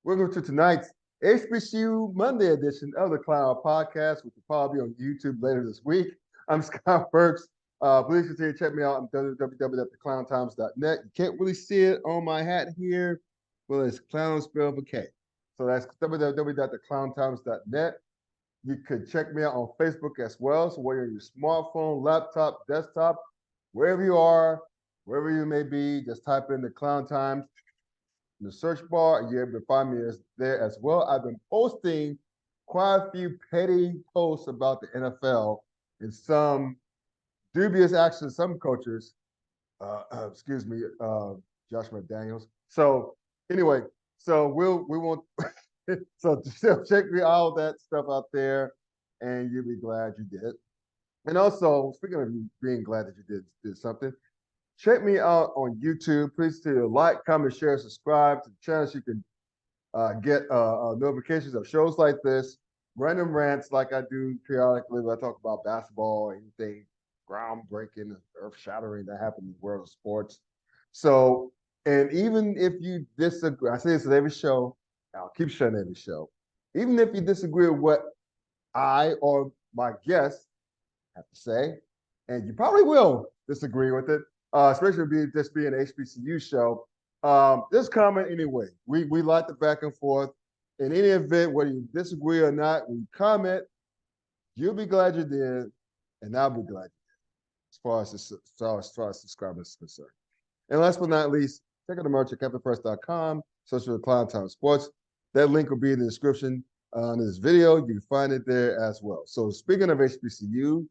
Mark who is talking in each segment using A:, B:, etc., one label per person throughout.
A: Welcome to tonight's HBCU Monday edition of the Klown Podcast, which will probably be on YouTube later this week. I'm Scott Burks. Please continue to check me out on www.theklowntimes.net. You can't really see it on my hat here. Well, it's Klown spelled with K. So that's www.theklowntimes.net. You could check me out on Facebook as well. So whether you're on your smartphone, laptop, desktop, wherever you are, wherever you may be, just type in the Klown Times in the search bar, and you're able to find me there as well. I've been posting quite a few petty posts about the NFL and some dubious actions, some coaches, Josh McDaniels. So anyway, so we won't. So check me all that stuff out there, and you'll be glad you did. And also, speaking of you being glad that you did something, check me out on YouTube. Please do like, comment, share, subscribe to the channel so you can get notifications of shows like this, random rants like I do periodically when I talk about basketball, anything groundbreaking, earth-shattering that happened in the world of sports. So, and even if you disagree, I say this at every show, I'll keep sharing every show. Even if you disagree with what I or my guests have to say, and you probably will disagree with it, especially this being an HBCU show, just comment anyway. We like the back and forth. In any event, whether you disagree or not, when you comment, you'll be glad you did, and I'll be glad you did, as far as subscribers is concerned. And last but not least, check out the merch at CaptainPress.com, search for the Klown Time Sports. That link will be in the description on this video. You can find it there as well. So speaking of HBCU,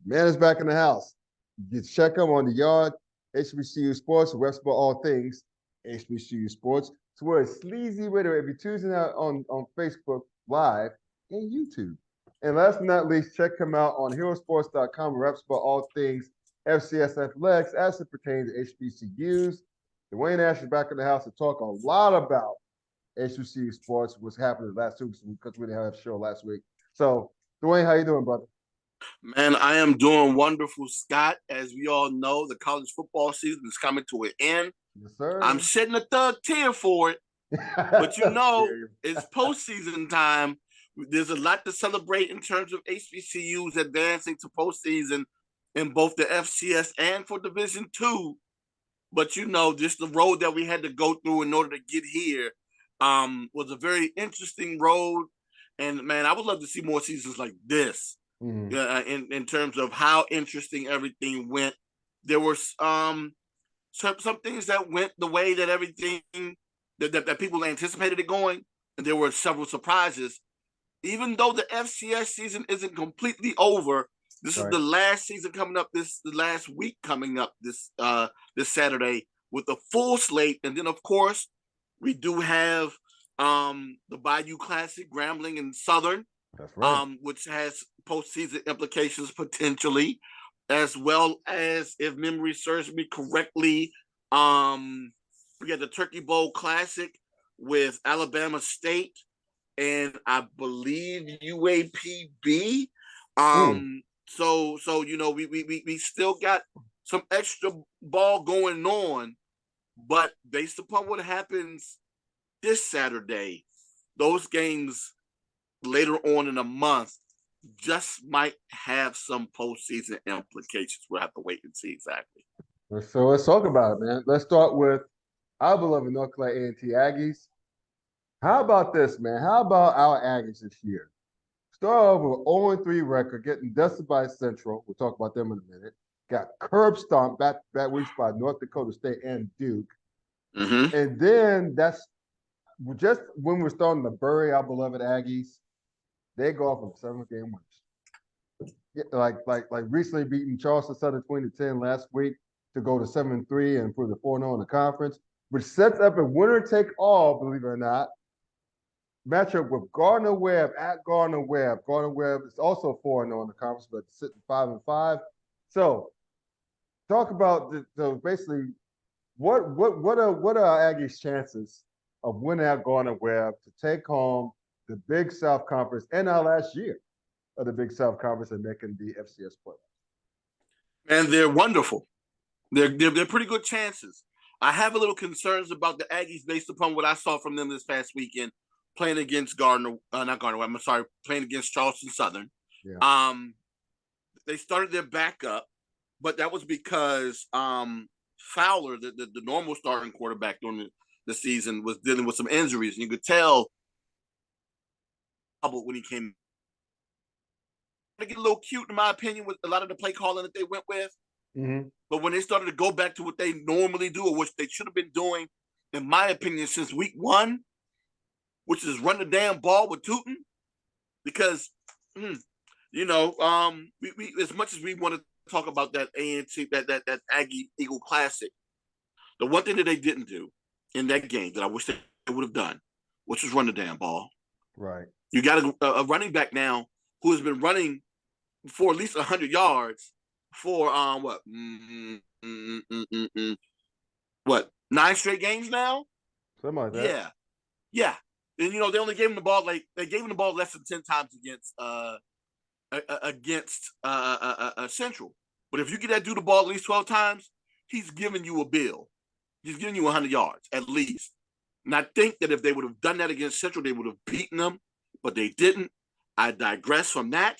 A: man is back in the house. You can check him on the yard, HBCU Sports, reps about all things HBCU Sports. So we're a sleazy radio every Tuesday night on Facebook Live and YouTube. And last but not least, check him out on herosports.com, reps about all things FCS athletics as it pertains to HBCUs. Dwayne Ash is back in the house to talk a lot about HBCU sports, what's happening last 2 weeks because we didn't have a show last week. So, Dwayne, how you doing, brother?
B: Man, I am doing wonderful, Scott. As we all know, the college football season is coming to an end.
A: Yes, sir.
B: I'm shedding a third tear for it, but it's postseason time. There's a lot to celebrate in terms of HBCUs advancing to postseason in both the FCS and for Division II. But just the road that we had to go through in order to get here was a very interesting road. And man, I would love to see more seasons like this. Mm-hmm. In terms of how interesting everything went. There were some things that went the way that everything that people anticipated it going, and there were several surprises. Even though the FCS season isn't completely over, this is the last season coming up. The last week coming up this Saturday with a full slate, and then of course we do have the Bayou Classic, Grambling and Southern.
A: That's right.
B: Which has postseason implications potentially, as well as, if memory serves me correctly, we had the Turkey Bowl Classic with Alabama State and I believe UAPB. So we still got some extra ball going on, but based upon what happens this Saturday, those games later on in a month just might have some postseason implications. We'll have to wait and see exactly.
A: So let's talk about it, man. Let's start with our beloved North Carolina A&T Aggies. How about this, man? How about our Aggies this year? Start off with 0-3 record, getting dusted by Central. We'll talk about them in a minute. Got curb stomped back weeks by North Dakota State and Duke. Mm-hmm. And then that's just when we're starting to bury our beloved Aggies. They go off of 7-game wins. Like recently beating Charleston Southern 20-10 last week to go to 7-3 and put the 4-0 in the conference, which sets up a winner-take-all, believe it or not, matchup with Gardner-Webb at Gardner-Webb. Gardner-Webb is also 4-0 in the conference, but sitting 5-5. So talk about basically what are our Aggies' chances of winning out Gardner-Webb to take home the Big South Conference and our last year of the Big South Conference and making the FCS playoffs?
B: And they're wonderful. They're pretty good chances. I have a little concerns about the Aggies based upon what I saw from them this past weekend, playing against not Gardner. I'm sorry, playing against Charleston Southern.
A: Yeah.
B: They started their backup, but that was because Fowler, the normal starting quarterback during the season, was dealing with some injuries, and you could tell when he came. To get a little cute, in my opinion, with a lot of the play calling that they went with.
A: Mm-hmm.
B: But when they started to go back to what they normally do, or which they should have been doing, in my opinion, since week one, which is run the damn ball with Tootin, because we as much as we want to talk about that A&T, that Aggie Eagle Classic, the one thing that they didn't do in that game that I wish they would have done, which was run the damn ball.
A: Right.
B: You got a running back now who has been running for at least 100 yards for what 9 straight games now?
A: Something like that.
B: Yeah. And they only gave him the ball less than 10 times against Central. But if you get that dude the ball at least 12 times, he's giving you a bill. He's giving you 100 yards at least. And I think that if they would have done that against Central, they would have beaten them, but they didn't. I digress from that.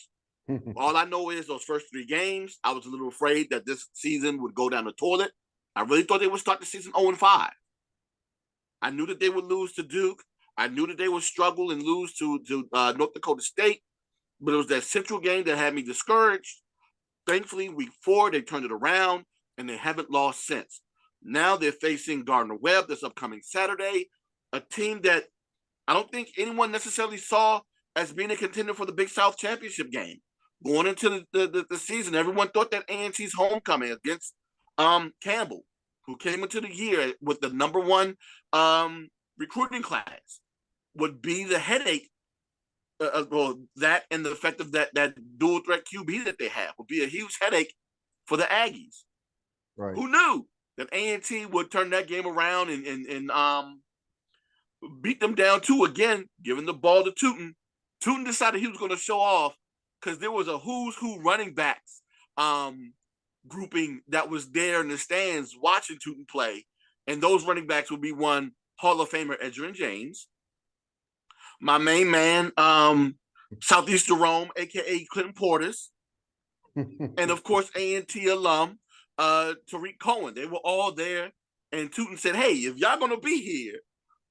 B: All I know is those first 3 games, I was a little afraid that this season would go down the toilet. I really thought they would start the season 0-5. I knew that they would lose to Duke. I knew that they would struggle and lose to North Dakota State. But it was that Central game that had me discouraged. Thankfully, week 4, they turned it around, and they haven't lost since. Now they're facing Gardner-Webb this upcoming Saturday, a team that I don't think anyone necessarily saw as being a contender for the Big South Championship game. Going into the season, everyone thought that A&T's homecoming against Campbell, who came into the year with the number 1 recruiting class, would be the headache. That and the effect of that dual threat QB that they have would be a huge headache for the Aggies.
A: Right.
B: Who knew that A&T would turn that game around and beat them down 2 again, giving the ball to Tootin. Tootin decided he was going to show off because there was a who's who running backs grouping that was there in the stands watching Tootin play, and those running backs would be one Hall of Famer Edgerrin James, my main man, Southeast Jerome, a.k.a. Clinton Portis, and, of course, A&T alum, Tariq Cohen. They were all there, and Tootin said, hey, if y'all going to be here,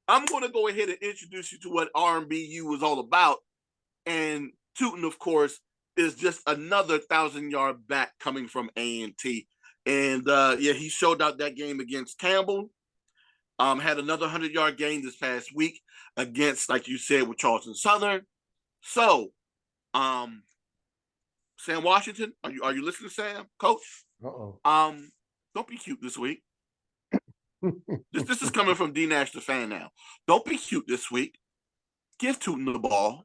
B: I'm going to go ahead and introduce you to what RMBU was all about. And Tootin, of course, is just another 1,000-yard back coming from A&T. And, he showed out that game against Campbell. Had another 100-yard game this past week against, like you said, with Charleston Southern. So, Sam Washington, are you listening, Sam, Coach?
A: Uh-oh.
B: Don't be cute this week. This is coming from D Nash the fan now. Don't be cute this week. Give Tootin the ball.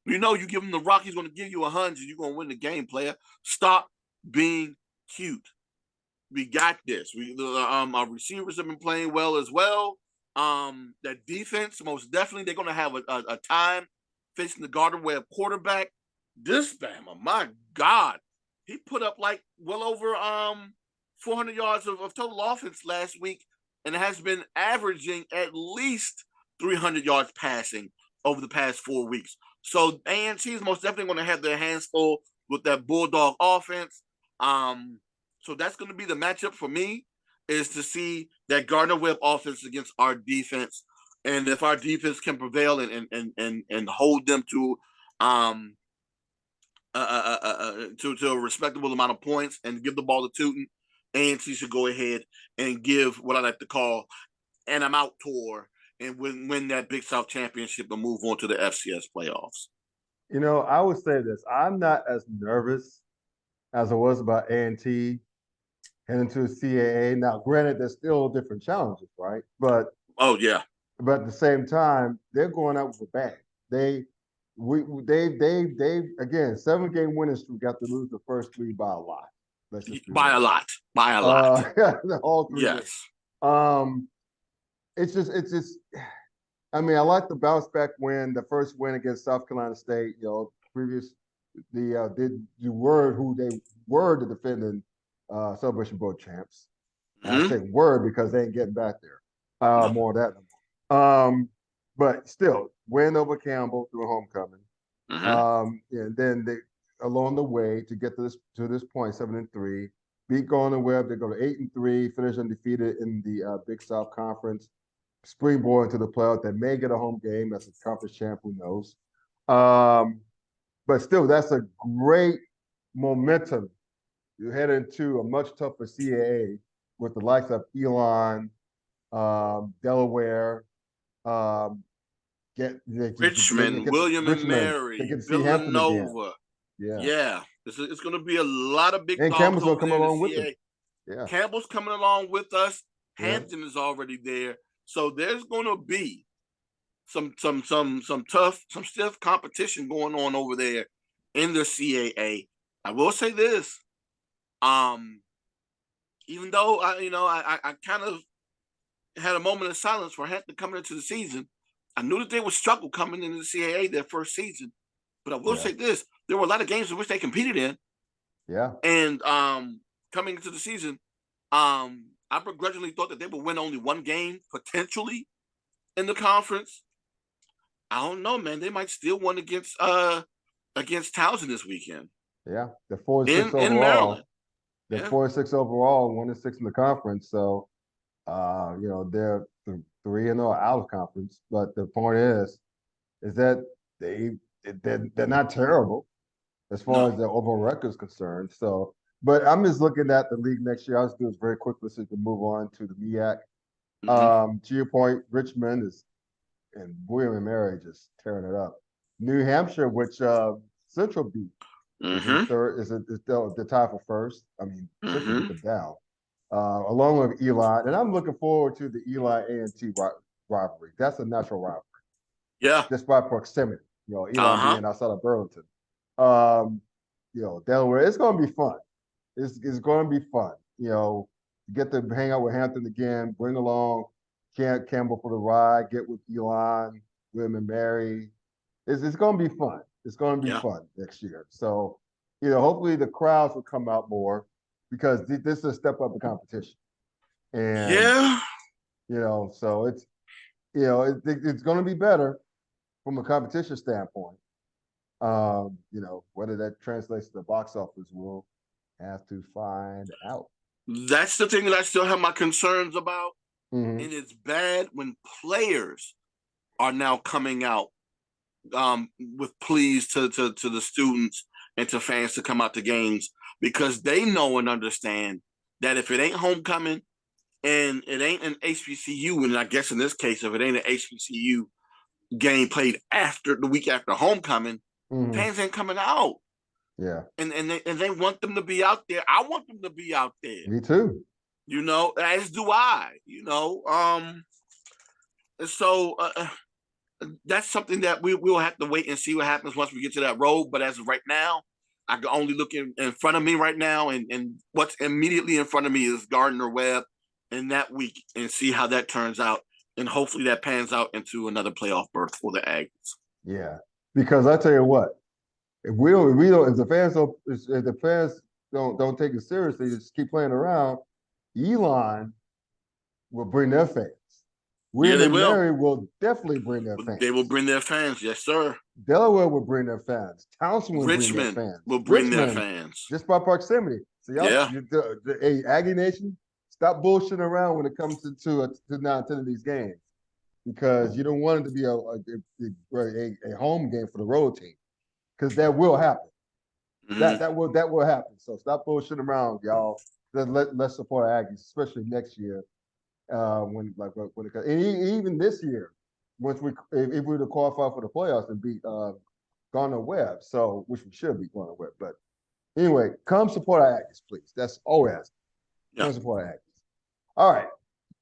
B: You give him the rock, he's going to give you 100. You're going to win the game, player. Stop being cute. We got this. Our receivers have been playing well as well. That defense, most definitely, they're going to have a time facing the Gardner-Webb quarterback. This Bama, my God, he put up like well over 400 yards of total offense last week, and has been averaging at least 300 yards passing over the past 4 weeks. So A&T is most definitely going to have their hands full with that Bulldog offense. So that's going to be the matchup for me, is to see that Gardner-Webb offense against our defense, and if our defense can prevail and hold them to a respectable amount of points and give the ball to Tootin, A&T should go ahead and give what I like to call an I'm out tour and win that Big South Championship and move on to the FCS playoffs.
A: I would say this. I'm not as nervous as I was about A&T heading to the CIAA. Now, granted, there's still different challenges, right? But at the same time, they're going out with a bang. They again, 7-game winning streak, got to lose the first 3 by a lot.
B: By a lot.
A: All 3.
B: Yes.
A: It's just. I mean, I like the bounce back win, the first win against South Carolina State. They were who they were the defending Celebration Bowl champs. And I say word because they ain't getting back there.
B: No.
A: More of that. But still, win over Campbell through homecoming. And then they along the way to get to this point, 7-3, beat Gardner Webb. They go to 8-3, finish undefeated in the Big South Conference, springboard into the playoff. They may get a home game. That's a conference champ, who knows? But still, that's a great momentum. You head into a much tougher CAA with the likes of Elon, Delaware,
B: Richmond, William and Mary,
A: they get to see Hampton again.
B: Villanova. Yeah. It's going to be a lot of big
A: and
B: dogs
A: Campbell's
B: over
A: come
B: there in
A: along
B: the
A: with
B: CA.
A: it. Yeah.
B: Campbell's coming along with us.
A: Yeah.
B: Hampton is already there. So there's going to be some tough, some stiff competition going on over there in the CAA. I will say this. Even though I kind of had a moment of silence for Hampton coming into the season, I knew that they would struggle coming into the CAA their first season. But I will say this: there were a lot of games in which they competed in.
A: Yeah.
B: And coming into the season, I begrudgingly thought that they would win only one game potentially in the conference. I don't know, man. They might still win against Towson this weekend.
A: Yeah, they're 4-6 overall.
B: In Maryland.
A: They're 4-6 overall, 1-6 in the conference. So, they're 3-0 out of conference. But the point is that they're not terrible as far as the overall record is concerned. So, but I'm just looking at the league next year. I'll just do this very quickly so we can move on to the MEAC. To your point, Richmond and William and Mary just tearing it up. New Hampshire, which Central beat, is in third. Is the tie for first. I mean, Central beat them down, along with Eli. And I'm looking forward to the Eli A&T rivalry. That's a natural rivalry.
B: Yeah,
A: just by proximity. Eli being outside of Burlington. Delaware. It's going to be fun. It's going to be fun. Get to hang out with Hampton again. Bring along Campbell for the ride. Get with Elon, William and Mary. It's going to be fun. It's going to be fun next year. So, hopefully the crowds will come out because this is a step up in competition. And so it's it's going to be better from a competition standpoint. Whether that translates to the box office, we'll have to find out.
B: That's the thing that I still have my concerns about. And it's bad when players are now coming out with pleas to the students and to fans to come out to games, because they know and understand that if it ain't homecoming and it ain't an HBCU, and I guess in this case, if it ain't an HBCU game played after the week after homecoming, fans ain't coming out.
A: Yeah.
B: And they want them to be out there. I want them to be out there.
A: Me too.
B: As do I. So that's something that we will have to wait and see what happens once we get to that road. But as of right now, I can only look in front of me right now, and what's immediately in front of me is Gardner Webb in that week, and see how that turns out. And hopefully that pans out into another playoff berth for the Aggies.
A: Yeah, because I tell you what, if the fans don't take it seriously, just keep playing around, Elon will bring their fans. William and Mary will definitely bring their fans.
B: They will bring their fans, yes, sir.
A: Delaware will bring their fans. Towson will bring their fans.
B: Will bring their fans.
A: Just by proximity. So the Aggie Nation, stop bullshitting around when it comes to now attending these games, because you don't want it to be a home game for the road team, because that will happen. That will happen. So stop bullshitting around, y'all. Let's support Aggies, especially next year. When it comes, and even this year, if we were to qualify for the playoffs and beat Gardner Webb, which we should beat Gardner Webb. But anyway, come support our Aggies, please. That's all we're asking. Come support our Aggies. All right.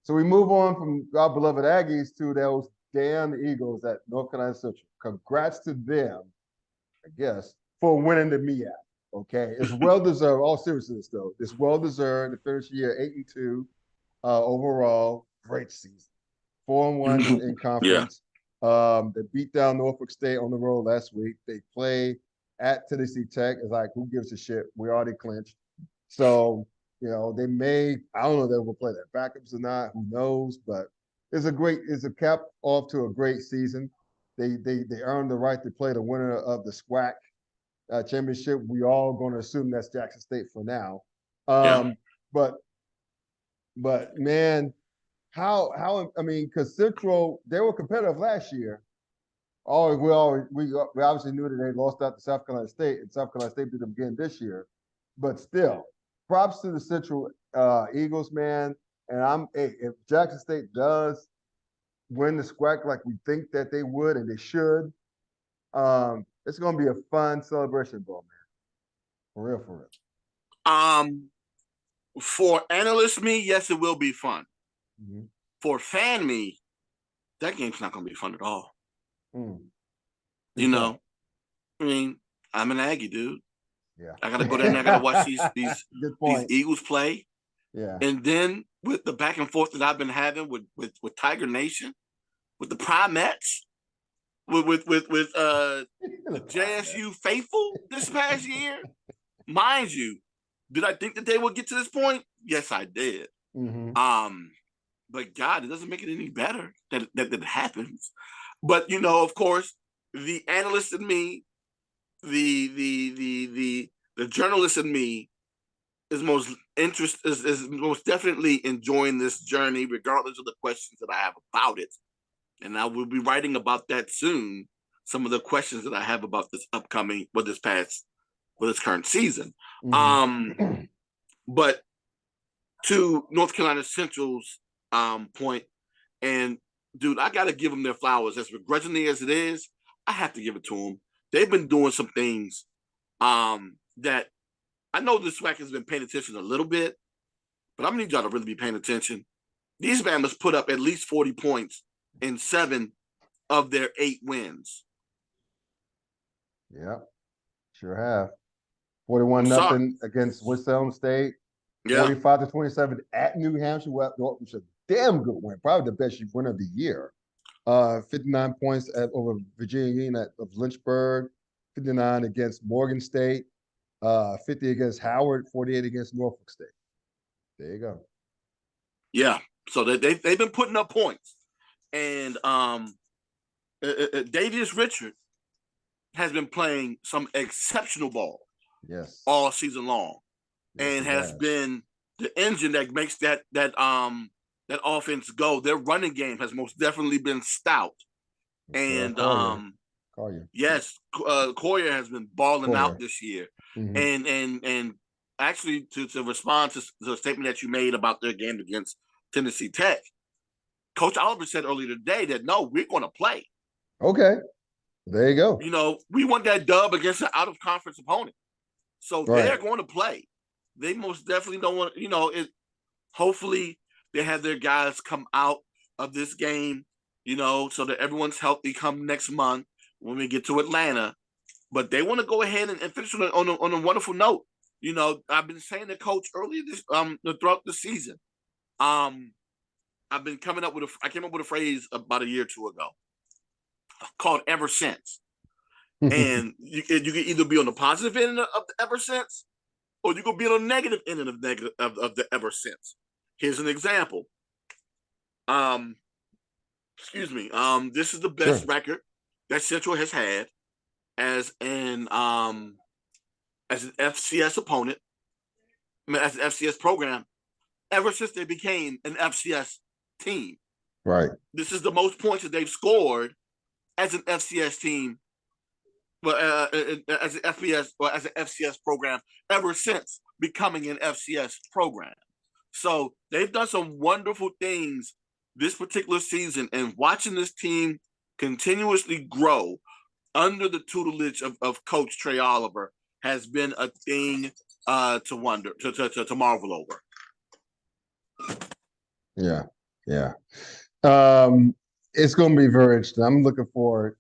A: So we move on from our beloved Aggies to those damn Eagles at North Carolina Central. Congrats to them, I guess, for winning the MEAC. Okay, it's well deserved. All seriousness, though, it's well deserved to finish the year 8-2. Overall, great season. 4-1 in conference. They beat down Norfolk State on the road last week. They play at Tennessee Tech. It's like, who gives a shit? We already clinched. So You know, they may, I don't know if they will play their backups or not, who knows, but it's a cap off to a great season. They earned the right to play the winner of the SWAC championship. We all going to assume that's Jackson State for now.
B: Yeah.
A: But man, how I mean, because Central, they were competitive last year. We obviously knew that they lost out to South Carolina State, and South Carolina State beat them again this year. But still, props to the Central Eagles, man. And if Jackson State does win the SWAC like we think that they would and they should, it's gonna be a fun celebration ball, man. For real, for real.
B: For analyst me, yes, it will be fun.
A: Mm-hmm.
B: For fan me, that game's not gonna be fun at all.
A: You
B: know, I mean, I'm an Aggie, dude.
A: Yeah.
B: I gotta go there and I gotta watch these Eagles play.
A: Yeah.
B: And then with the back and forth that I've been having with Tiger Nation, with the Primettes, with the JSU faithful this past year, mind you, did I think that they would get to this point? Yes, I did.
A: Mm-hmm.
B: But God, it doesn't make it any better that it happens. But of course, the analyst in me, the journalist in me is most definitely enjoying this journey, regardless of the questions that I have about it. And I will be writing about that soon. Some of the questions that I have about this this current season.
A: Mm-hmm.
B: But to North Carolina Central's point, and dude, I got to give them their flowers. As begrudgingly as it is, I have to give it to them. They've been doing some things that I know the SWAC has been paying attention a little bit, but I'm gonna need y'all to really be paying attention. These Bama's put up at least 40 points in 7 of their 8 wins.
A: Yeah, sure have. 41-0 against Winston State. Yeah. 45-27 at New Hampshire, which was a damn good win, probably the best win of the year. 59 points over Virginia Union of Lynchburg, 59 against Morgan State, 50 against Howard, 48 against Norfolk State. There you go.
B: Yeah, so they've been putting up points, and Davius Richard has been playing some exceptional ball.
A: Yes.
B: All season long, yes, and has been the engine that makes that offense go. Their running game has most definitely been stout. And
A: Collier.
B: Yes, Collier has been balling out this year. Mm-hmm. And actually, to respond to the statement that you made about their game against Tennessee Tech, Coach Oliver said earlier today that no, we're going to play.
A: Okay, there you go.
B: We want that dub against an out of conference opponent, so they're going to play. They most definitely don't want hopefully they have their guys come out of this game, so that everyone's healthy come next month when we get to Atlanta. But they want to go ahead and finish on a wonderful note. I've been saying to Coach earlier throughout the season. I've been I came up with a phrase about a year or two ago called "ever since," and you can either be on the positive end of the ever since, or you can be on the negative end of the ever since. Here's an example. Excuse me. This is the best record that Central has had as an FCS opponent, as an FCS program, ever since they became an FCS team.
A: Right.
B: This is the most points that they've scored as an FCS team, but as an FBS or as an FCS program ever since becoming an FCS program. So they've done some wonderful things this particular season, and watching this team continuously grow under the tutelage of Coach Trey Oliver has been a thing to marvel over.
A: Yeah. It's going to be very interesting. I'm looking forward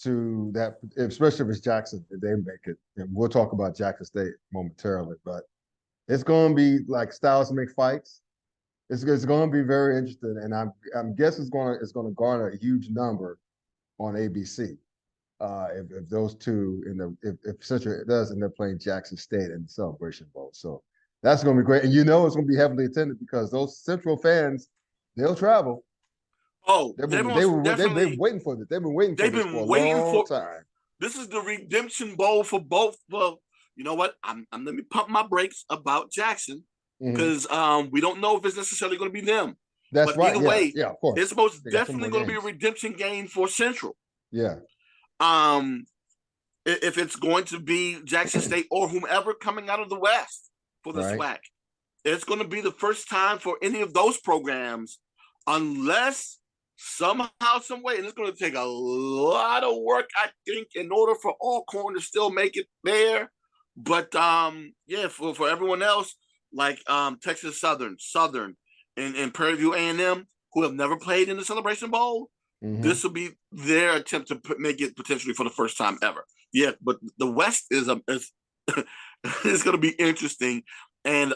A: to that, especially if it's Jackson, if they make it. And we'll talk about Jackson State momentarily, but it's going to be like styles make fights. It's going to be very interesting, and I'm guessing it's going to garner a huge number on ABC. If those two if Central does end up playing Jackson State in the Celebration Bowl, so That's going to be great. And it's going to be heavily attended because those Central fans, they'll travel.
B: Oh,
A: They've been waiting for this. They've been waiting for this for a long time.
B: This is the redemption bowl for both. Well, you know what? I'm let me pump my brakes about Jackson because we don't know if it's necessarily going to be them.
A: That's right.
B: Either way,
A: of course,
B: it's most definitely going to be a redemption game for Central.
A: Yeah.
B: If it's going to be Jackson State or whomever coming out of the West for the SWAC, it's going to be the first time for any of those programs, unless somehow, some way, and it's going to take a lot of work, I think, in order for Alcorn to still make it there. But for everyone else, like Texas Southern, and Prairie View A&M, who have never played in the Celebration Bowl, this will be their attempt to make it potentially for the first time ever. Yeah, but the West is going to be interesting, and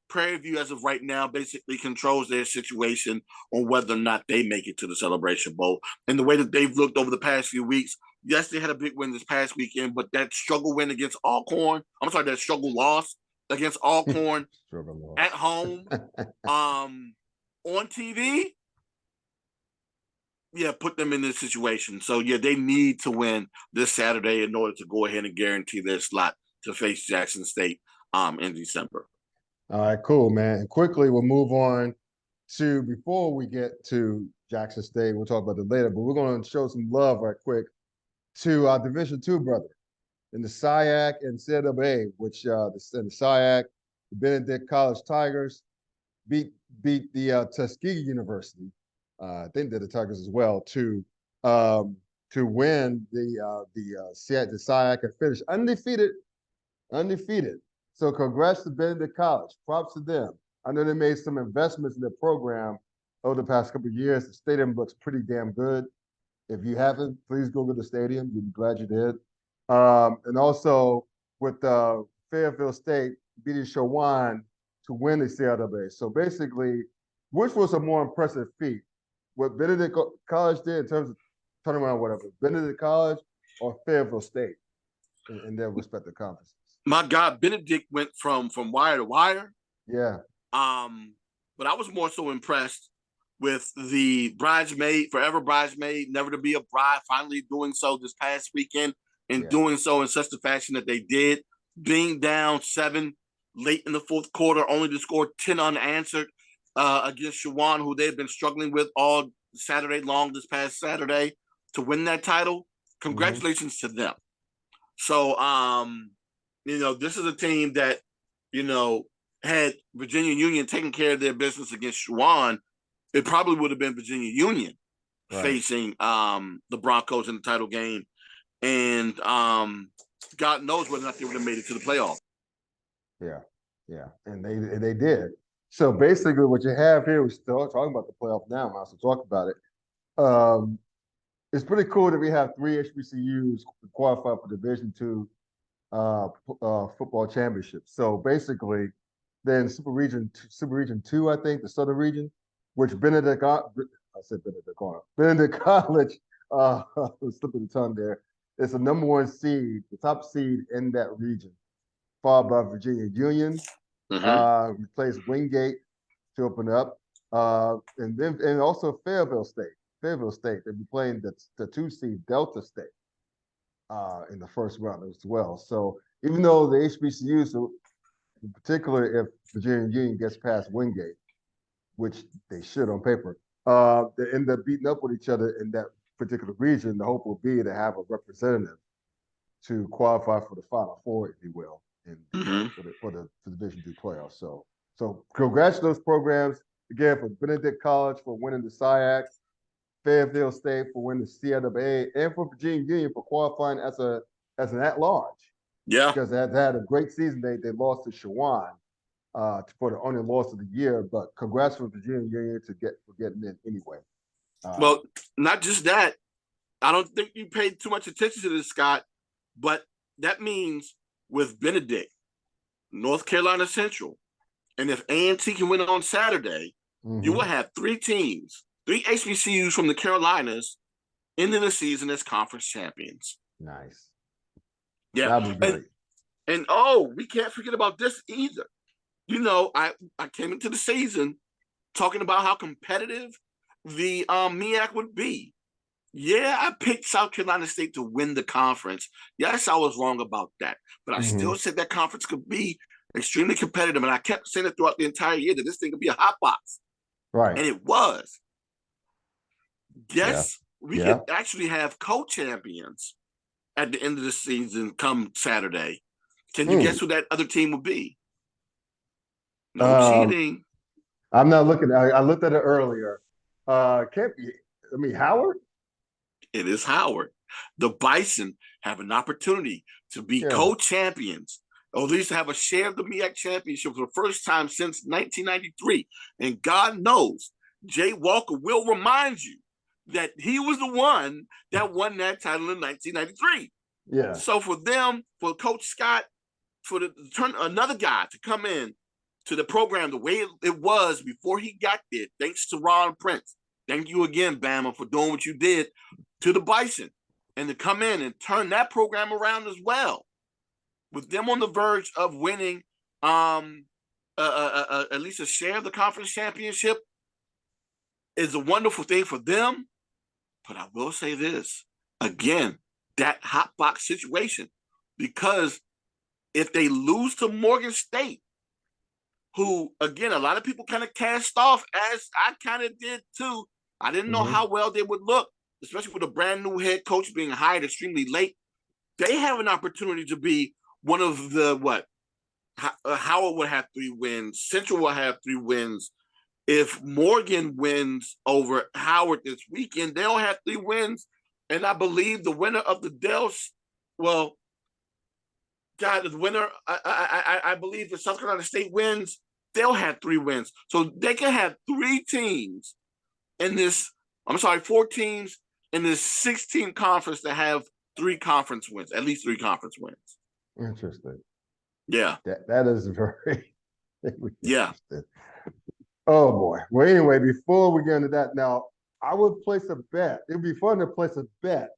B: Prairie View, as of right now, basically controls their situation on whether or not they make it to the Celebration Bowl. And the way that they've looked over the past few weeks, yes, they had a big win this past weekend, but that struggle win against Alcorn, that struggle loss against Alcorn at home, on TV, put them in this situation. So, they need to win this Saturday in order to go ahead and guarantee their slot to face Jackson State in December.
A: All right, cool, man. And quickly, we'll move on to, before we get to Jackson State, we'll talk about that later, but we're going to show some love right quick to our Division II brother in the SIAC and CIAA, which in the SIAC, the Benedict College Tigers beat the Tuskegee University. I think they're the Tigers as well, to win the SIAC and finish undefeated. So congrats to Benedict College. Props to them. I know they made some investments in their program over the past couple of years. The stadium looks pretty damn good. If you haven't, please Google the stadium. You'll be glad you did. And also with Fayetteville State beating Shawan to win the CIAA. So basically, which was a more impressive feat? What Benedict College did in terms of turnaround, whatever, Benedict College or Fayetteville State in their respective conferences?
B: My God, Benedict went from wire to wire.
A: Yeah.
B: But I was more so impressed with the forever bridesmaid, never to be a bride, finally doing so this past weekend and doing so in such a fashion that they did, being down 7 late in the fourth quarter, only to score 10 unanswered against Shawan, who they've been struggling with all Saturday long this past Saturday to win that title. Congratulations to them. So, this is a team that, had Virginia Union taking care of their business against Shawan, it probably would have been Virginia Union facing the Broncos in the title game. And God knows whether or not they would have made it to the playoff.
A: Yeah. And they did. So basically what you have here, we're still talking about the playoff now, might as well talk about it. It's pretty cool that we have 3 HBCUs qualify for Division II football championships. So basically, then Super Region 2, I think, the Southern Region, which Benedict College, slipping the tongue there. It's the number 1 seed, the top seed in that region, far above Virginia Union. We plays Wingate to open up, and also Fayetteville State. They'll be playing the 2 seed Delta State in the first round as well. So even though the HBCUs, in particular, if Virginia Union gets past Wingate, which they should on paper, they end up beating up with each other in that particular region. The hope will be to have a representative to qualify for the Final Four, if you will, for the Division II playoffs. So congrats to those programs again, for Benedict College for winning the SIAC, Fayetteville State for winning the CIAA, and for Virginia Union for qualifying as an at-large.
B: Yeah,
A: because they had a great season. They lost to Shawan for the only loss of the year, but congrats for Virginia Union for getting in anyway.
B: Well, not just that. I don't think you paid too much attention to this, Scott, but that means with Benedict, North Carolina Central, and if A&T can win on Saturday, you will have 3 teams, 3 HBCUs from the Carolinas ending the season as conference champions.
A: Nice.
B: Yeah.
A: That'd be great.
B: And we can't forget about this either. I came into the season talking about how competitive the MEAC would be. Yeah, I picked South Carolina State to win the conference. Yes, I was wrong about that, but I still said that conference could be extremely competitive, and I kept saying it throughout the entire year that this thing could be a hot box,
A: Right.
B: and it was.
A: Yeah.
B: Yes, we could actually have co-champions at the end of the season come Saturday. Can you guess who that other team would be? No cheating.
A: I'm not looking. I looked at it earlier. Can't be. I mean, Howard.
B: It is Howard. The Bison have an opportunity to be co-champions, or at least to have a share of the MEAC championship for the first time since 1993. And God knows, Jay Walker will remind you that he was the one that won that title in 1993.
A: Yeah.
B: So for them, for Coach Scott, for the turn another guy to come in to the program the way it was before he got there, thanks to Ron Prince. Thank you again, Bama, for doing what you did to the Bison, and to come in and turn that program around as well. With them on the verge of winning at least a share of the conference championship is a wonderful thing for them. But I will say this, again, that hot box situation, because if they lose to Morgan State, who, again, a lot of people kind of cast off, as I kind of did too. I didn't know how well they would look, especially with a brand new head coach being hired extremely late. They have an opportunity to be one of the Howard would have 3 wins. Central will have 3 wins. If Morgan wins over Howard this weekend, they'll have 3 wins. And I believe the winner of the the winner, I believe if South Carolina State wins, they'll have 3 wins. So they can have 3 teams in this, 4 teams in this 16 conference that have 3 conference wins, at least 3 conference wins.
A: Interesting.
B: Yeah.
A: That is very
B: yeah.
A: Oh boy. Well, anyway, before we get into that, now I would place a bet. It'd be fun to place a bet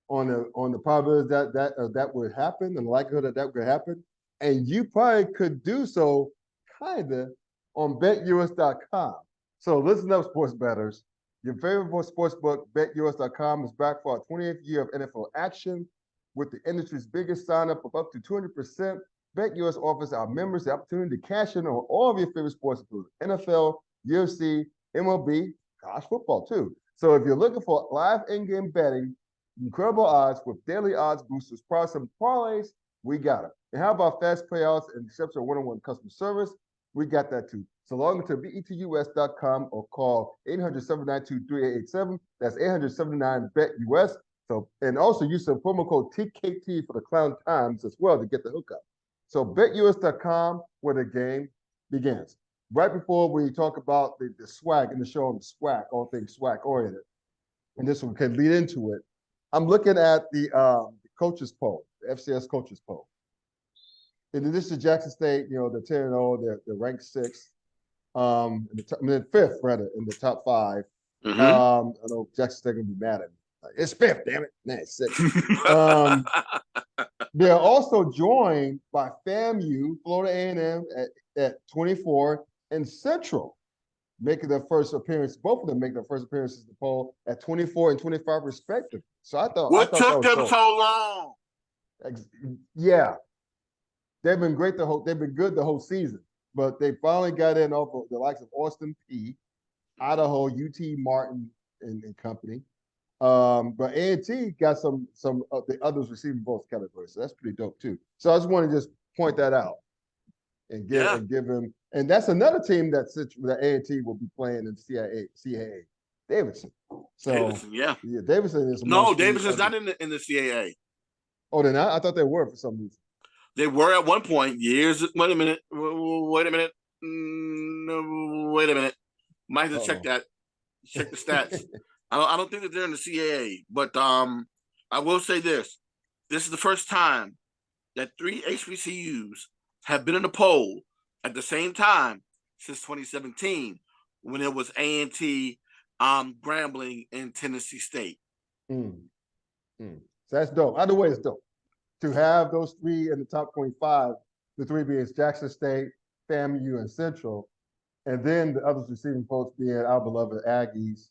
A: on the probability that would happen and the likelihood that would happen. And you probably could do so kinda on BetUs.com. So listen up, sports bettors. Your favorite sports book, BetUs.com, is back for our 20th year of NFL action. With the industry's biggest sign-up of up to 200%, BetUs offers our members the opportunity to cash in on all of your favorite sports, including NFL, UFC, MLB, college football too. So if you're looking for live in-game betting, incredible odds with daily odds boosters, products, and parlays, we got it. And how about fast payouts and exceptional one-on-one customer service? We got that too. So log into betus.com or call 800-792-3887. That's 800-79-BET-US. So, and also use the promo code TKT for the Klown Times as well to get the hookup. So betus.com, where the game begins. Right before we talk about the swag in the show on the SWAC, all things SWAC oriented, and this one can lead into it. I'm looking at the coaches poll, the FCS coaches poll. In addition to Jackson State, they're 10-0, they're ranked 6th, they're 5th rather in the top 5. I know Jackson State gonna be mad at me. It's 5th, damn it. Man, it's 6th. They're also joined by FAMU, Florida A&M at 24, and Central making their first appearance. Both of them make their first appearances in the poll at 24 and 25 respectively. So I thought
B: what took them
A: cool.
B: so long?
A: Yeah, they've been great they've been good the whole season, but they finally got in off of the likes of Austin Peay, Idaho, UT Martin and company. But A&T got some of the others receiving both categories, so that's pretty dope too. So I just want to just point that out and give him. And that's another team that A&T will be playing in CIAA. Davidson. So
B: Davidson,
A: Davidson is
B: Davidson's not in the CAA.
A: Oh, they're not? I thought they were for some reason.
B: They were at one point. Wait a minute. Might have to check that. Check the stats. I don't think that they're in the CAA, but I will say this. This is the first time that 3 HBCUs have been in the poll at the same time since 2017, when it was A&T, Grambling, and Tennessee State.
A: So that's dope. Either way, it's dope. To have those 3 in the top 25, the 3 being Jackson State, FAMU and Central, and then the others receiving votes being our beloved Aggies.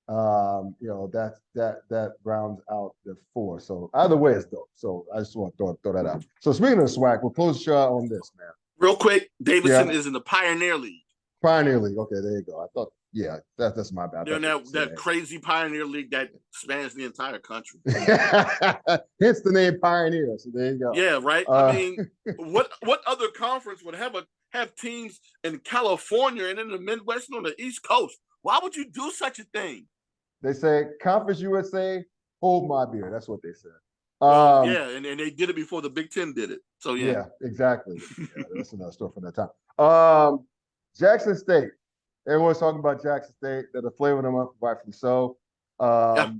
A: That rounds out the 4. So either way, it's dope. So I just want to throw that out. So speaking of SWAC, we'll close the show out on this, man.
B: Real quick, Davidson is in the Pioneer League.
A: Pioneer League. Okay, there you go. I thought, that's my bad.
B: They're in that crazy Pioneer League that spans the entire country.
A: Hence the name Pioneer. So there you go.
B: Yeah, right. I mean, what other conference would have teams in California and in the Midwest and on the East Coast? Why would you do such a thing?
A: They say Conference USA, hold my beer. That's what they said.
B: And they did it before the Big Ten did it. So
A: yeah, exactly. That's another story from that time. Jackson State. Everyone's talking about Jackson State. They're the flavor of the month, rightfully so. They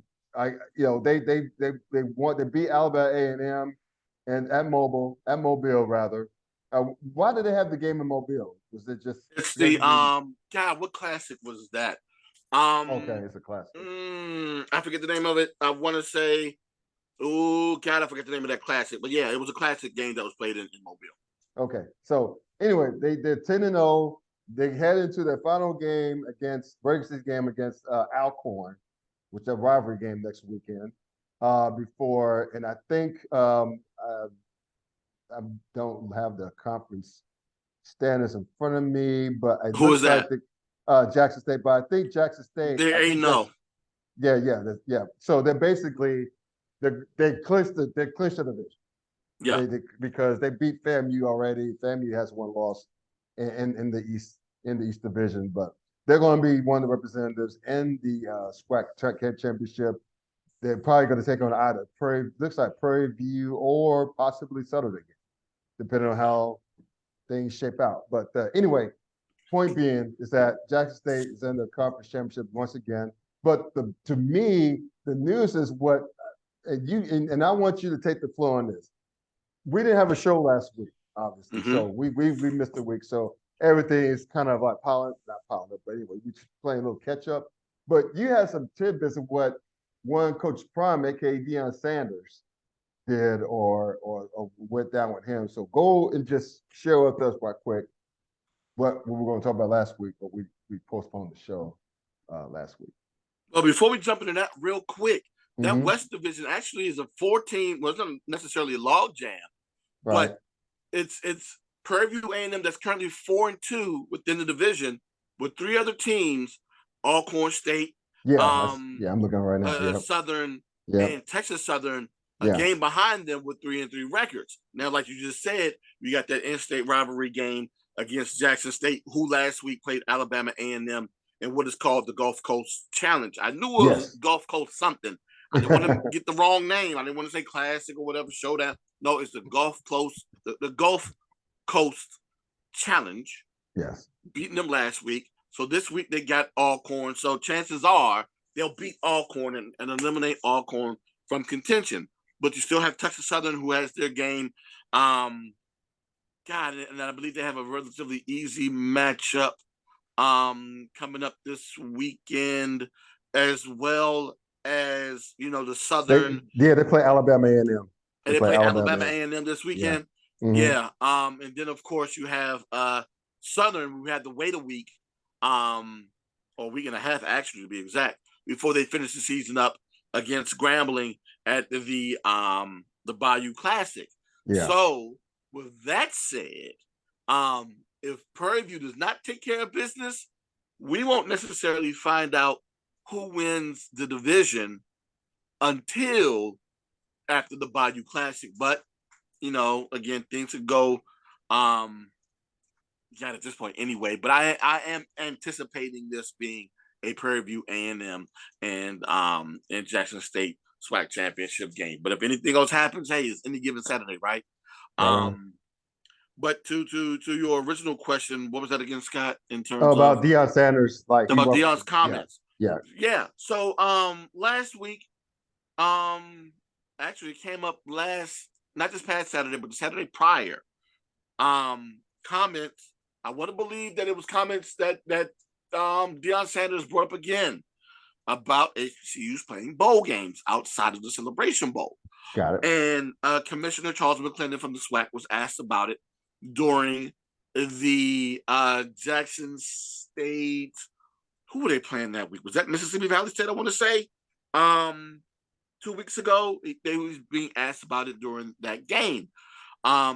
A: beat Alabama A&M and at Mobile rather. Why did they have the game in Mobile? Was it just?
B: It's the God, what classic was that?
A: Okay, it's a classic.
B: I forget the name of it. I want to say, oh God, I forget the name of that classic. But yeah, it was a classic game that was played in Mobile.
A: Okay, so anyway, they're 10-0. They head into their final game against Alcorn, which is a rivalry game next weekend. And I think I don't have the conference standings in front of me, but
B: who is that?
A: Jackson State, but I think Jackson State.
B: They no.
A: Yeah. So they're basically they clinched the division.
B: Yeah,
A: because they beat FAMU already. FAMU has one loss in the East Division, but they're going to be one of the representatives in the SWAC championship. They're probably going to take on either Prairie View or possibly Southern again, depending on how things shape out. But anyway, point being is that Jackson State is in the conference championship once again. But to me, the news is what and I want you to take the floor on this. We didn't have a show last week, obviously, so we missed a week. So everything is kind of like not piling up, but anyway, we just playing a little catch up. But you had some tidbits of what one Coach Prime, aka Deion Sanders, did or went down with him. So go and just share with us right quick what we were going to talk about last week, but we postponed the show last week.
B: Well, before we jump into that real quick, that West Division actually is a 14. Well, it's not necessarily a log jam,
A: right.
B: But it's Prairie View A&M that's currently 4-2 within the division with 3 other teams: Alcorn State,
A: I'm looking right now.
B: Southern, and Texas Southern. A game behind them with 3-3 records. Now, like you just said, you got that in-state rivalry game against Jackson State, who last week played Alabama A&M in what is called the Gulf Coast Challenge. I knew it was Gulf Coast something. I didn't want to get the wrong name. I didn't want to say Classic or whatever, Showdown. No, it's the Gulf Coast Challenge.
A: Yes.
B: Beating them last week. So this week they got Alcorn. So chances are they'll beat Alcorn and eliminate Alcorn from contention. But you still have Texas Southern, who has their game. And I believe they have a relatively easy matchup coming up this weekend, as well as the Southern.
A: They play Alabama A&M.
B: They play Alabama A&M this weekend. Yeah. And then of course you have Southern, who had to wait a week, or a week and a half actually to be exact, before they finish the season up against Grambling at the Bayou Classic.
A: Yeah.
B: So with that said, if Prairie View does not take care of business, we won't necessarily find out who wins the division until after the Bayou Classic. But, again, things could go at this point anyway. But I am anticipating this being a Prairie View A&M and Jackson State SWAC championship game. But if anything else happens, hey, it's any given Saturday, right? But to your original question, what was that again, Scott? In terms
A: about Deion Sanders,
B: about Deion's comments.
A: Yeah.
B: So last week, actually it came up not this past Saturday, but the Saturday prior. Comments. I want to believe that it was comments that Deion Sanders brought up again about HBCUs playing bowl games outside of the Celebration Bowl.
A: Got it.
B: And Commissioner Charles McClendon from the SWAC was asked about it during the Jackson State. Who were they playing that week? Was that Mississippi Valley State? I want to say. 2 weeks ago, they was being asked about it during that game.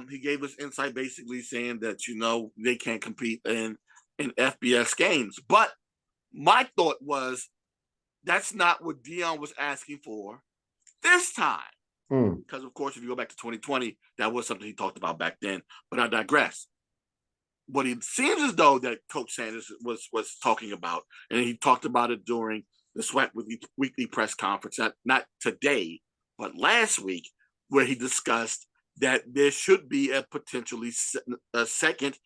B: He gave us insight, basically saying that they can't compete in FBS games. But my thought was that's not what Dion was asking for this time. Because, of course, if you go back to 2020, that was something he talked about back then. But I digress. What it seems as though that Coach Sanders was talking about, and he talked about it during the SWAC weekly press conference, not today, but last week, where he discussed that there should be a potentially a second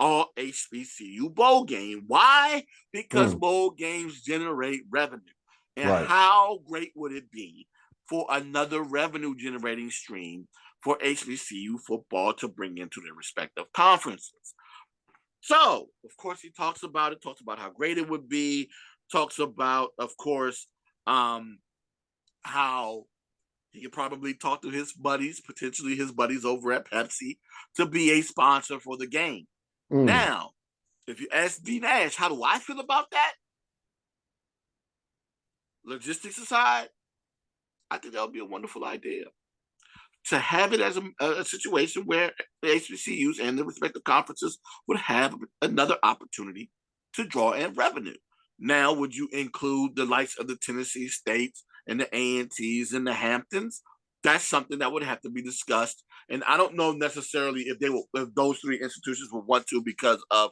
B: all HBCU bowl game. Why? Because bowl games generate revenue. And how great would it be for another revenue generating stream for HBCU football to bring into their respective conferences? So, of course, he talks about how great it would be, talks about, of course, how he could probably talk to his buddies, potentially his buddies over at Pepsi, to be a sponsor for the game. Now, if you ask D Nash, how do I feel about that? Logistics aside, I think that would be a wonderful idea. To have it as a situation where the HBCUs and the respective conferences would have another opportunity to draw in revenue. Now, would you include the likes of the Tennessee States and the A&Ts and the Hamptons? That's something that would have to be discussed. And I don't know necessarily if those three institutions would want to, because of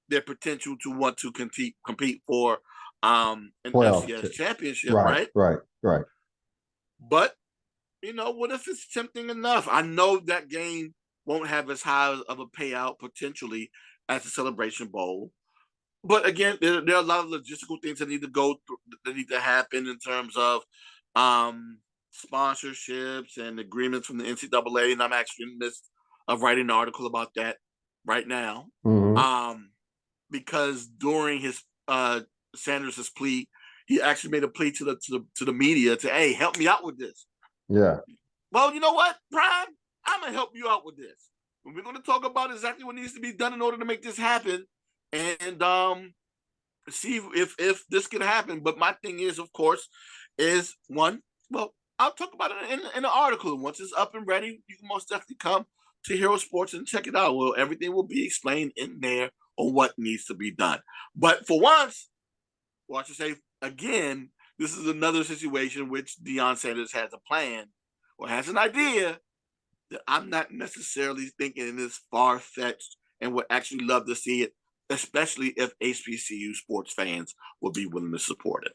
B: their potential to want to compete for an FCS championship, right?
A: Right.
B: But what if it's tempting enough? I know that game won't have as high of a payout potentially as the Celebration Bowl. But again, there are a lot of logistical things that need to go through, that need to happen in terms of sponsorships and agreements from the NCAA. And I'm actually in the midst of writing an article about that right now. Because during his Sanders' plea, he actually made a plea to the media to, hey, help me out with this.
A: Yeah.
B: Well, you know what, Prime? I'm going to help you out with this. We're going to talk about exactly what needs to be done in order to make this happen, and see if this can happen. But my thing is, of course, is one, well, I'll talk about it in an article. Once it's up and ready, you can most definitely come to Hero Sports and check it out. Well, everything will be explained in there on what needs to be done. But for once, well, I should say again, this is another situation which Deion Sanders has a plan or has an idea that I'm not necessarily thinking is far-fetched, and would actually love to see it, especially if HBCU sports fans will be willing to support it.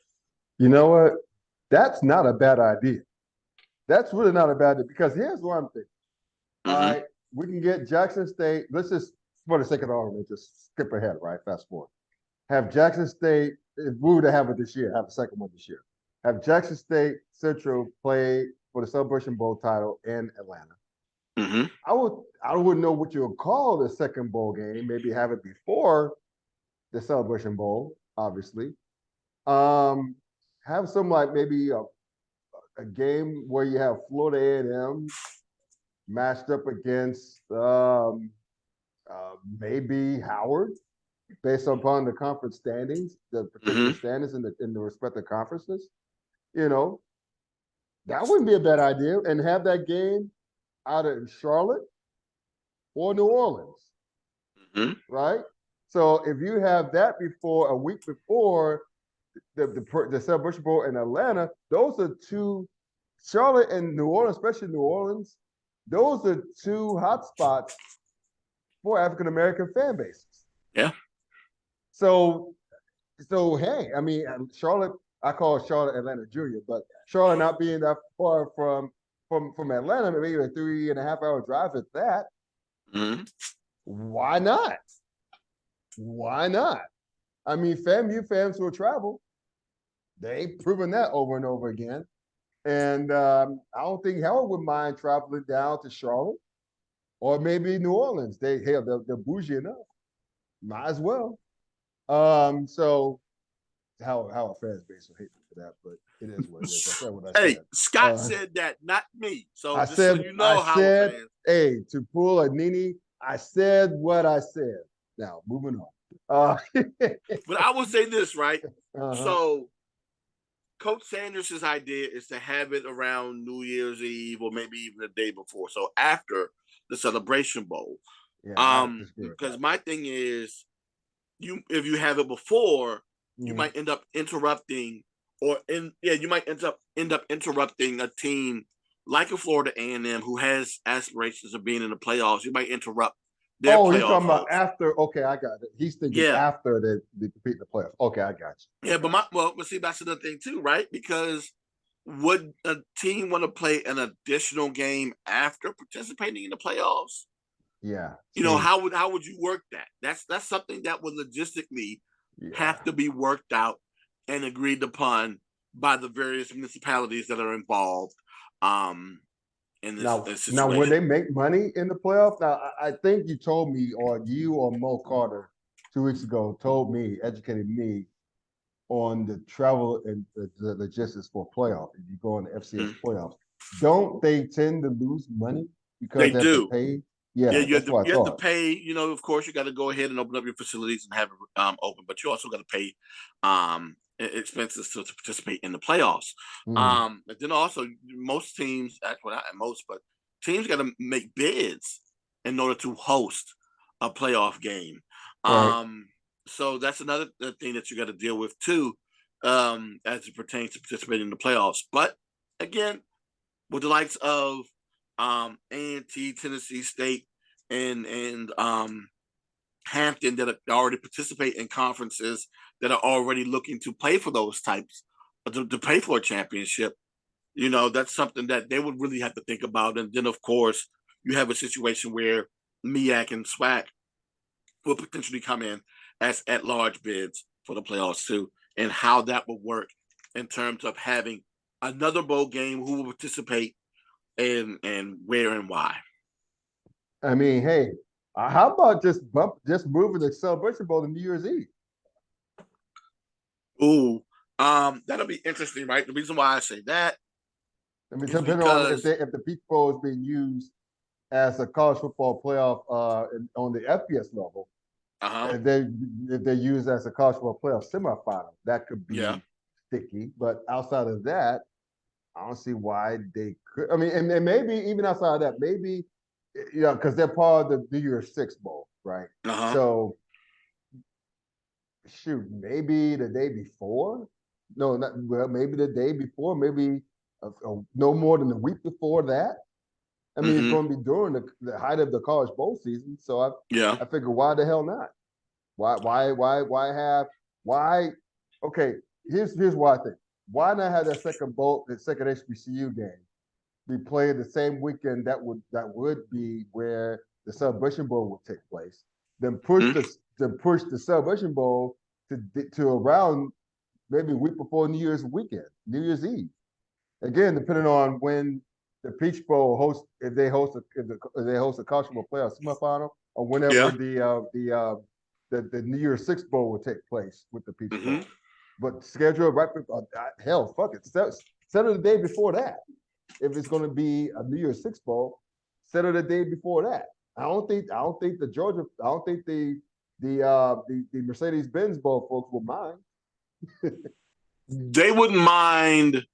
A: You know what? That's not a bad idea. That's really not a bad idea, because here's what I'm thinking. All right, we can get Jackson State. Let's just, for the sake of the argument, just skip ahead, right? Fast forward. Have Jackson State, if we were to have it this year, have a second one this year. Have Jackson State Central play for the Celebration Bowl title in Atlanta. I wouldn't know what you would call the second bowl game. Maybe have it before the Celebration Bowl, obviously. Have some maybe a game where you have Florida A&M matched up against maybe Howard, based upon the conference standings, the particular standings in the respective conferences. That wouldn't be a bad idea. And have that game out in Charlotte or New Orleans, right? So if you have that a week before the Celebration Bowl in Atlanta, those are two, Charlotte and New Orleans, especially New Orleans, those are two hot spots for African-American fan bases.
B: Yeah.
A: So hey, I mean, Charlotte, I call Charlotte Atlanta Junior, but Charlotte not being that far from Atlanta, maybe a 3.5-hour drive at that. Why not? Why not? I mean, FAMU fans will travel. They've proven that over and over again. And I don't think Howard would mind traveling down to Charlotte or maybe New Orleans. They're bougie enough. Might as well. So how fans base will hate me for that, but it is what it is. I said what I said.
B: Scott said that, not me. So
A: I
B: just
A: said,
B: so you know,
A: hey, to pull a Nene, I said what I said. Now, moving on.
B: But I will say this, right?
A: Uh-huh.
B: So Coach Sanders' idea is to have it around New Year's Eve or maybe even the day before. So after the Celebration Bowl.
A: Yeah,
B: Because my thing is, if you have it before, you
A: Mhm.
B: might end up interrupting, you might end up interrupting a team like a Florida A&M who has aspirations of being in the playoffs. You might interrupt their
A: Oh,
B: playoff
A: he's talking about
B: hopes.
A: after. Okay, I got it. He's thinking
B: Yeah,
A: after they compete in the playoffs. Okay, I got you.
B: yeah,
A: Okay.
B: but see, that's another thing too, right? Because would a team want to play an additional game after participating in the playoffs?
A: Yeah. See,
B: How would you work that? That's something that would logistically
A: yeah.
B: have to be worked out and agreed upon by the various municipalities that are involved in this
A: Now, would they
B: situation.
A: make money in the playoffs? Now, I think you told me, or you or Mo Carter 2 weeks ago told me, educated me on the travel and the logistics for playoff. If you go on the FCS
B: Mhm.
A: playoffs, don't they tend to lose money because
B: They
A: they have to
B: do.
A: pay?
B: Yeah,
A: Yeah, that's what I
B: you have to
A: thought.
B: pay. Of course, you got to go ahead and open up your facilities and have it open, but you also got to pay expenses to participate in the playoffs.
A: Mhm.
B: But then also, most teams, actually not most, but teams got to make bids in order to host a playoff game.
A: Right.
B: So that's another thing that you got to deal with too, as it pertains to participating in the playoffs. But again, with the likes of A&T, Tennessee State, and Hampton that already participate in conferences that are already looking to play for those types to pay for a championship. That's something that they would really have to think about. And then, of course, you have a situation where MEAC and SWAC will potentially come in as at-large bids for the playoffs too, and how that would work in terms of having another bowl game, who will participate, and where and why.
A: I mean, hey, how about just moving the Celebration Bowl to New Year's Eve?
B: Ooh, that'll be interesting, right? The reason why I say that
A: I mean,
B: is
A: depending on if
B: because
A: the Peach Bowl is being used as a college football playoff on the FBS level,
B: uh-huh.
A: if they use as a college football playoff semifinal, that could
B: Yeah.
A: be sticky. But outside of that, I don't see why they could. I mean, and maybe even outside of that, maybe because they're part of the New Year's Six Bowl, right?
B: Uh-huh.
A: So shoot, maybe the day before. No, not well. Maybe the day before. Maybe no more than a week before that. I mean, it's
B: Mm-hmm.
A: going to be during the height of the college bowl season. So
B: Yeah.
A: I figure, why the hell not? Why? Okay, here's why I think. Why not have the second HBCU game be played the same weekend that would be where the Celebration Bowl would take place? Then
B: Mm-hmm.
A: push the Celebration Bowl to around maybe a week before New Year's Eve. Again, depending on when the Peach Bowl hosts, if they host a college football playoff semifinal, or whenever
B: Yeah.
A: the New Year's Six Bowl will take place with the Peach
B: Mm-hmm.
A: Bowl. But schedule right hell, fuck it, set it the day before that. If it's going to be a New Year's Six Bowl, set it the day before that. I don't think the Mercedes Benz Bowl folks will mind.
B: They wouldn't mind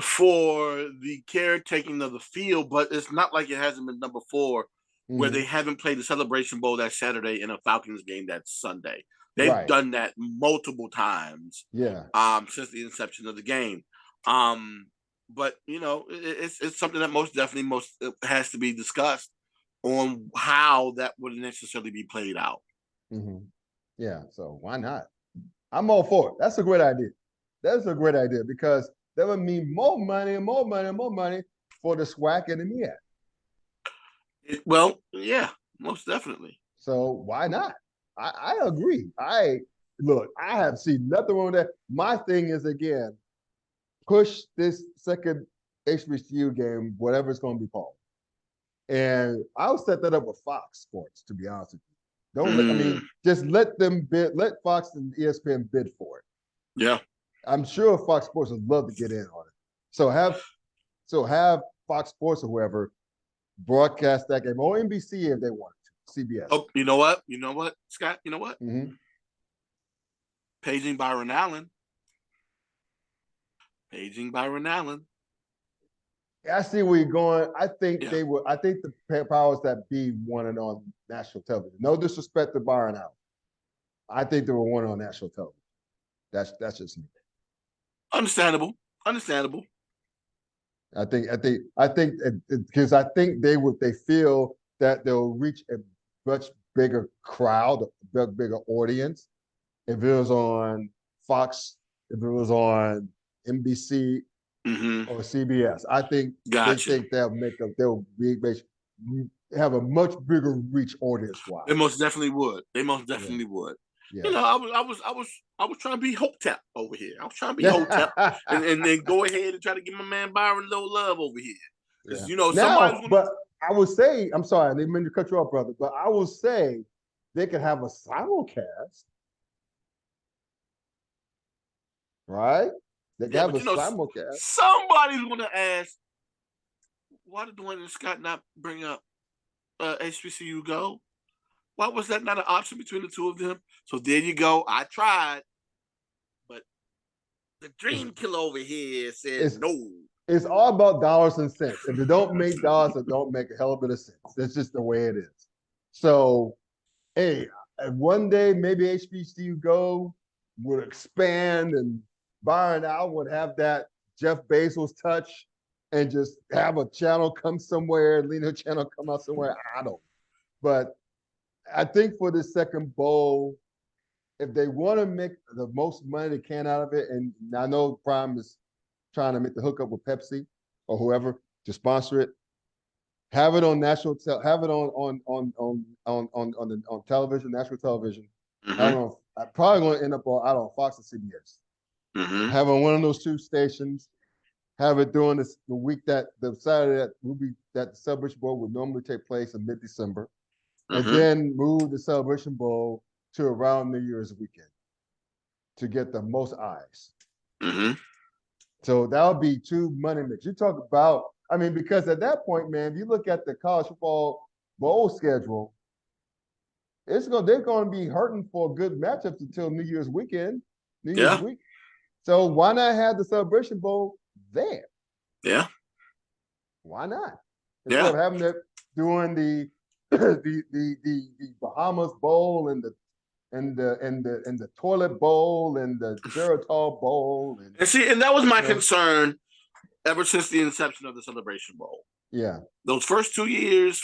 B: for the caretaking of the field, but it's not like it hasn't been done before, where they
A: Mm-hmm.
B: haven't played the Celebration Bowl that Saturday and a Falcons game that Sunday. They've
A: Right.
B: done that multiple times
A: Yeah.
B: since the inception of the game. But it's something that most definitely has to be discussed on how that would necessarily be played out.
A: Mm-hmm. Yeah. So why not? I'm all for it. That's a great idea. That's a great idea because that would mean more money and more money and more money for the SWAC and the MEAC.
B: Well, yeah, most definitely.
A: So why not? I agree. I have seen nothing wrong with that. My thing is again, push this second HBCU game, whatever it's going to be called. And I'll set that up with Fox Sports, to be honest with you. Just let them bid, let Fox and ESPN bid for it.
B: Yeah.
A: I'm sure Fox Sports would love to get in on it. So have Fox Sports or whoever broadcast that game, or NBC if they wanted to. CBS.
B: Oh, you know what? You know what, Scott? You know what?
A: Mm-hmm.
B: Paging Byron Allen. Paging Byron Allen.
A: I see where you're going. I think
B: Yeah.
A: they will. I think the powers that be wanted on national television. No disrespect to Byron Allen. I think they were wanted on national television. That's just me.
B: Understandable. Understandable.
A: I think because I think they feel that they'll reach a much bigger crowd, a bigger audience if it was on Fox, if it was on NBC or CBS. I think they
B: Gotcha.
A: think they'll have a much bigger reach audience wise.
B: They most definitely would. They most definitely would.
A: Yeah.
B: You know, I was trying to be Hotep over here. I was trying to be Hotep and then go ahead and try to give my man Byron a little love over here. Because you know,
A: now, but I would say, I'm sorry, I didn't mean to cut you off, brother, but I will say they could have a simulcast, right? They could have a simulcast.
B: Somebody's gonna ask, why did Dwayne and Scott not bring up HBCU Go? Why was that not an option between the two of them? So there you go. I tried, but the dream killer over here says no.
A: It's all about dollars and cents. If it don't make dollars, it don't make a hell of a bit of sense. That's just the way it is. So, hey, one day maybe HBCU Go would expand and Byron Allen would have that Jeff Bezos touch and just have a channel come somewhere, Lena channel come out somewhere. I don't know. But I think for the second bowl, if they want to make the most money they can out of it, and I know Prime is trying to make the hookup with Pepsi or whoever to sponsor it, have it on national, have it on television, national television. I'm probably going to end up out on Fox and CBS. Have it on one of those two stations. Have it during the week the Saturday that the Celebration Bowl would normally take place in mid-December. And then move the Celebration Bowl to around New Year's weekend to get the most eyes. So that would be two money makers. You talk about, I mean, because at that point, man, if you look at the college football bowl schedule, they're going to be hurting for good matchups until New Year's weekend, New Year's week. So why not have the Celebration Bowl there?
B: Yeah.
A: Why not? Instead of having it doing the Bahamas Bowl and the Toilet Bowl and the Geritol Bowl.
B: And that was my concern ever since the inception of the Celebration Bowl.
A: Yeah.
B: Those first 3 years,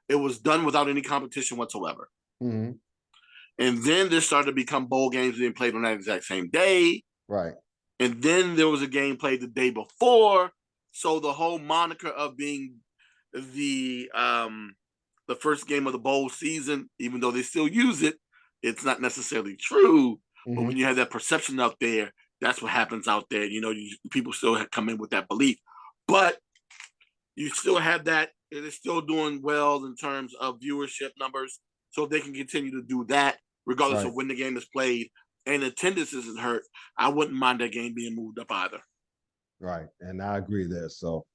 B: it was done without any competition whatsoever. And then there started to become bowl games being played on that exact same day.
A: Right.
B: And then there was a game played the day before. So the whole moniker of being the first game of the bowl season, even though they still use it, it's not necessarily true. But when you have that perception out there, that's what happens out there. You know, people still come in with that belief. But you still have that. It is still doing well in terms of viewership numbers. So if they can continue to do that, regardless of when the game is played, and attendance isn't hurt, I wouldn't mind that game being moved up either.
A: Right. And I agree there. So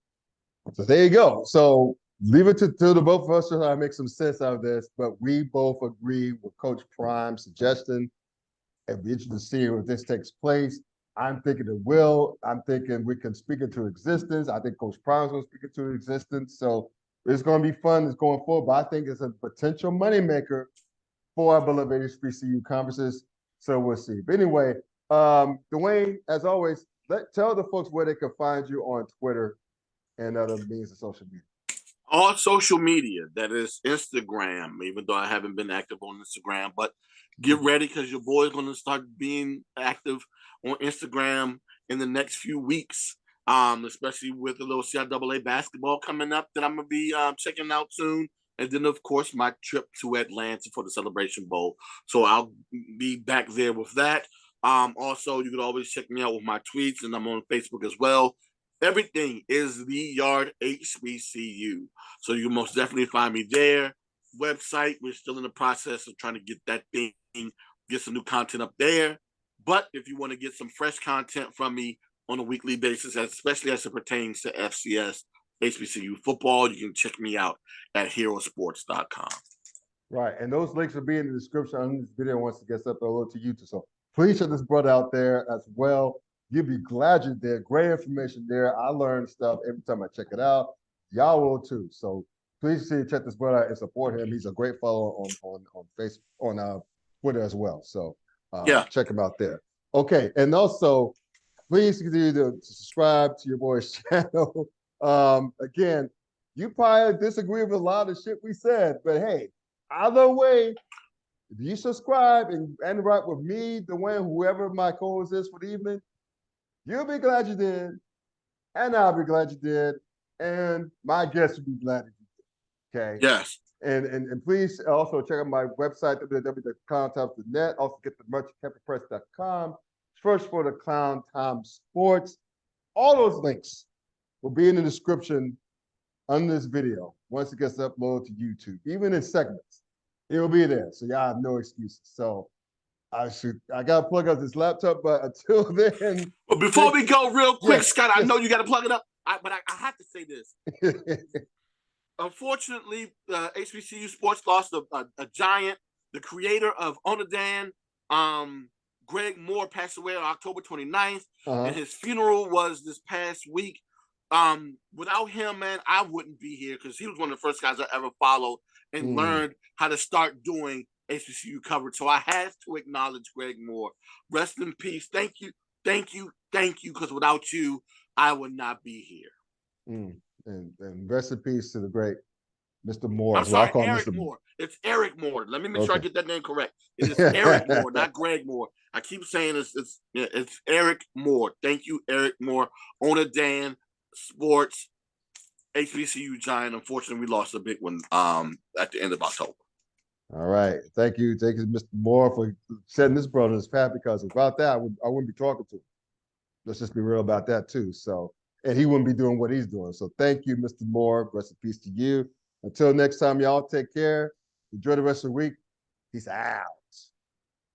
A: there you go. So leave it to the both of us to try to make some sense out of this, but we both agree with Coach Prime's suggestion. It'd be interesting to see if this takes place. I'm thinking it will. I'm thinking we can speak it to existence. I think Coach Prime's going to speak it to existence. So it's going to be fun. It's going forward, but I think it's a potential moneymaker for our beloved HBCU conferences. So we'll see. But anyway, Dwayne, as always, tell the folks where they can find you on Twitter and other means of social media.
B: On social media, that is Instagram, even though I haven't been active on Instagram, but get ready because your boy's going to start being active on Instagram in the next few weeks, especially with a little CIAA basketball coming up that I'm going to be checking out soon. And then, of course, my trip to Atlanta for the Celebration Bowl. So I'll be back there with that. Also, you can always check me out with my tweets, and I'm on Facebook as well. Everything is The Yard HBCU. So you can most definitely find me there. Website, we're still in the process of trying to get that thing, get some new content up there. But if you want to get some fresh content from me on a weekly basis, especially as it pertains to FCS HBCU football. You can check me out at herosports.com.
A: Right, and those links will be in the description on this video once it gets uploaded to YouTube. So please check this brother out there as well. You'll be glad you did. Great information there. I learn stuff every time I check it out. Y'all will too. So please check this brother out and support him. He's a great follower on Facebook, on Twitter as well. So check him out there. Okay, and also please continue to subscribe to your boy's channel. Again, you probably disagree with a lot of shit we said, but hey, either way, if you subscribe and interact with me, Dwayne, whoever my co-host is for the evening, you'll be glad you did, and I'll be glad you did, and my guests will be glad that you did. Okay.
B: Yes.
A: And please also check out my website, www.clowntimes.net. Also get the merch at campuspress.com. Search for the Clown Time Sports. All those links will be in the description under this video once it gets uploaded to YouTube, even in segments. It will be there, so y'all have no excuses. So I gotta plug up this laptop, but until then.
B: But before we go, real quick,
A: yes,
B: Scott, I know you got to plug it up, but I have to say this. Unfortunately, HBCU sports lost a giant. The creator of Onadan, Greg Moore, passed away on October 29th, and his funeral was this past week. Without him, man, I wouldn't be here because he was one of the first guys I ever followed and learned how to start doing HBCU coverage. So I had to acknowledge Greg Moore. Rest in peace. Thank you. Because without you, I would not be here.
A: And rest in peace to the great Mr. Moore.
B: I'm sorry, Eric Moore. It's Eric Moore. Let me make sure I get that name correct. It is Eric Moore, not Greg Moore. I keep saying it's Eric Moore. Thank you, Eric Moore. Onadan Sports, HBCU giant. Unfortunately, we lost a big one at the end of October.
A: All right. Thank you, Mr. Moore, for setting this brother in his path, because without that, I wouldn't be talking to him. Let's just be real about that too. So, and he wouldn't be doing what he's doing. So thank you, Mr. Moore. Rest in peace to you. Until next time, y'all take care. Enjoy the rest of the week. Peace out.